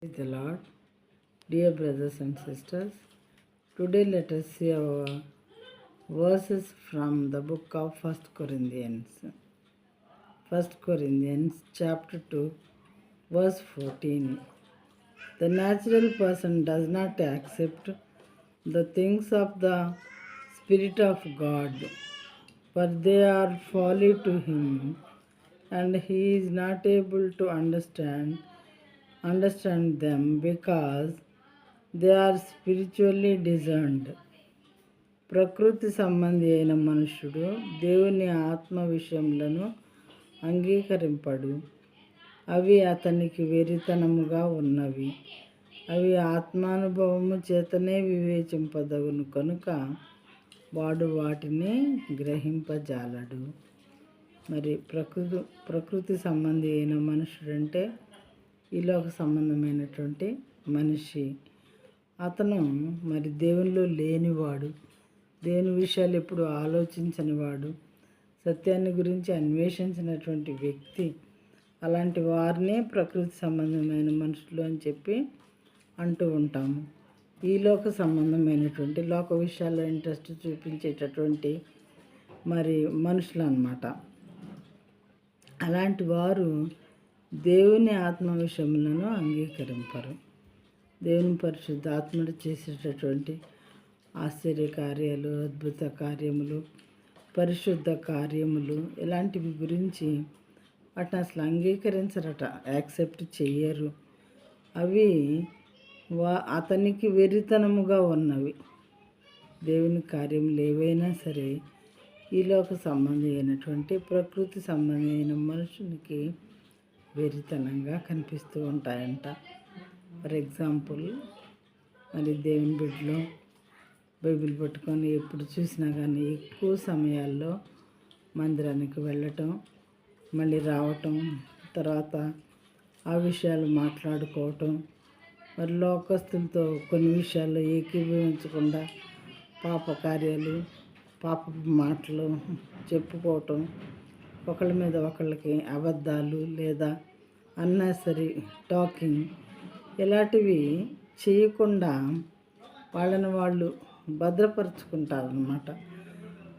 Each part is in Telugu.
Praise the Lord, dear brothers and sisters. Today let us see our verses from the book of 1 Corinthians. 1 Corinthians chapter 2, verse 14. The natural person does not accept the things of the Spirit of God, for they are folly to him, and he is not able to understand them because they are spiritually discerned. ప్రకృతి సంబంధి అయిన మనుష్యుడు దేవుని ఆత్మ విషయములను అంగీకరింపడు. అవి అతనికి వెరితనముగా ఉన్నవి. అవి ఆత్మానుభవము చేతనే వివేచింపదగును కనుక వాడు వాటిని గ్రహింపజాలడు. మరి ప్రకృతి సంబంధి అయిన మనుషుడంటే ఈ లోక సంబంధమైనటువంటి మనిషి. అతను మరి దేవునిలో లేనివాడు, దేవుని విషయాలు ఎప్పుడు ఆలోచించనివాడు, సత్యాన్ని గురించి అన్వేషించినటువంటి వ్యక్తి. అలాంటి వారినే ప్రకృతి సంబంధమైన మనుషులు అని చెప్పి అంటూ ఉంటాము. ఈ లోక సంబంధమైనటువంటి లోక విషయాల్లో ఇంట్రెస్ట్ చూపించేటటువంటి మరి మనుషులు అన్నమాట. అలాంటి వారు దేవుని ఆత్మ విషయములను అంగీకరింపరు. దేవుని పరిశుద్ధ ఆత్మడు చేసేటటువంటి ఆశ్చర్య కార్యాలు, అద్భుత కార్యములు, పరిశుద్ధ కార్యములు ఇలాంటివి గురించి వాటిని అసలు అంగీకరించరట, యాక్సెప్ట్ చెయ్యరు. అవి అతనికి వెరితనముగా ఉన్నవి. దేవుని కార్యములు ఏవైనా సరే ఈ లోక సంబంధి అయినటువంటి ప్రకృతి సంబంధి అయిన మనుషునికి వెరితనంగా కనిపిస్తూ ఉంటాయంట. ఫర్ ఎగ్జాంపుల్, మరి దేవుని బిడ్డలో బైబిల్ పట్టుకొని ఎప్పుడు చూసినా కానీ ఎక్కువ సమయాల్లో మందిరానికి వెళ్ళటం, మళ్ళీ రావటం, తర్వాత ఆ విషయాలు మాట్లాడుకోవటం, మరి లోకస్తులతో కొన్ని విషయాల్లో ఏకీభవించకుండా పాప కార్యాలు, పాప మాటలు చెప్పుకోవటం, ఒకళ్ళ మీద ఒకళ్ళకి అబద్ధాలు లేదా అన్నెసరీ టాకింగ్ ఇలాంటివి చేయకుండా వాళ్ళని వాళ్ళు భద్రపరుచుకుంటారనమాట.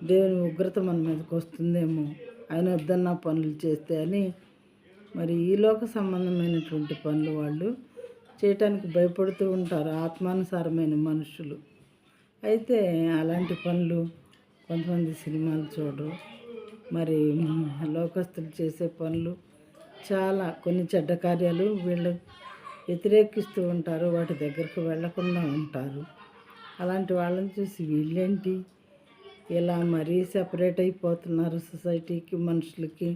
దేవుని ఉగ్రత మన మీదకి వస్తుందేమో ఆయన వద్దన్న పనులు చేస్తే అని మరి ఈ లోక సంబంధమైనటువంటి పనులు వాళ్ళు చేయటానికి భయపడుతూ ఉంటారు, ఆత్మానుసారమైన మనుషులు. అయితే అలాంటి పనులు కొంతమంది సినిమాలు చూడరు. మరి లోకస్తులు చేసే పనులు చాలా కొన్ని చెడ్డ కార్యాలు వీళ్ళు వ్యతిరేకిస్తూ ఉంటారు, వాటి దగ్గరకు వెళ్ళకుండా ఉంటారు. అలాంటి వాళ్ళని చూసి వీళ్ళేంటి ఇలా మరీ సెపరేట్ అయిపోతున్నారు సొసైటీకి, మనుషులకి,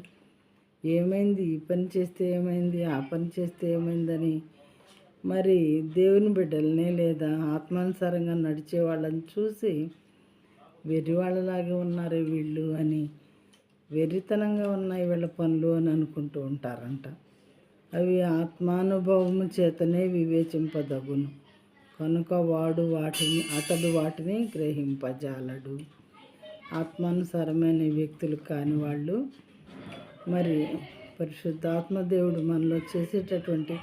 ఏమైంది, ఈ పని చేస్తే ఏమైంది, ఆ పని చేస్తే ఏమైందని మరి దేవుని బిడ్డల్ని లేదా ఆత్మానుసారంగా నడిచే వాళ్ళని చూసి వెర్రి వాళ్ళలాగే ఉన్నారు వీళ్ళు అని, వెర్రితనంగా ఉన్నాయి వీళ్ళ పనులు అని అనుకుంటూ ఉంటారంట. అవి ఆత్మానుభవము చేతనే వివేచింపదగును కనుక అతడు వాటిని గ్రహింపజాలడు. ఆత్మానుసారమైన వ్యక్తులు కాని వాళ్ళు మరి పరిశుద్ధాత్మ దేవుడు మనలో చేసేటటువంటి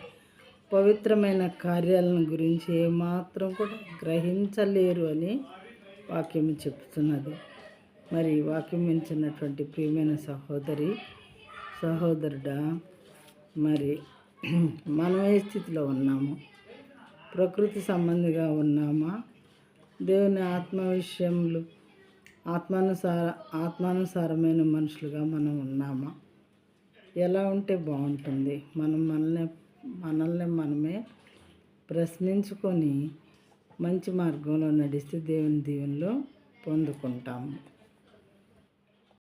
పవిత్రమైన కార్యాలను గురించి ఏమాత్రం కూడా గ్రహించలేరు అని వాక్యం చెప్తున్నది. మరి వాక్యం మించినటువంటి ప్రియమైన సహోదరుడా, మరి మనం ఏ స్థితిలో ఉన్నాము? ప్రకృతి సంబంధిగా ఉన్నామా? దేవుని ఆత్మ విషయములు ఆత్మానుసారమైన మనుషులుగా మనం ఉన్నామా? ఎలా ఉంటే బాగుంటుంది? మనల్ని మనమే ప్రశ్నించుకొని మంచి మార్గంలో నడిస్తే దేవుని దీవెనలో పొందుకుంటాము.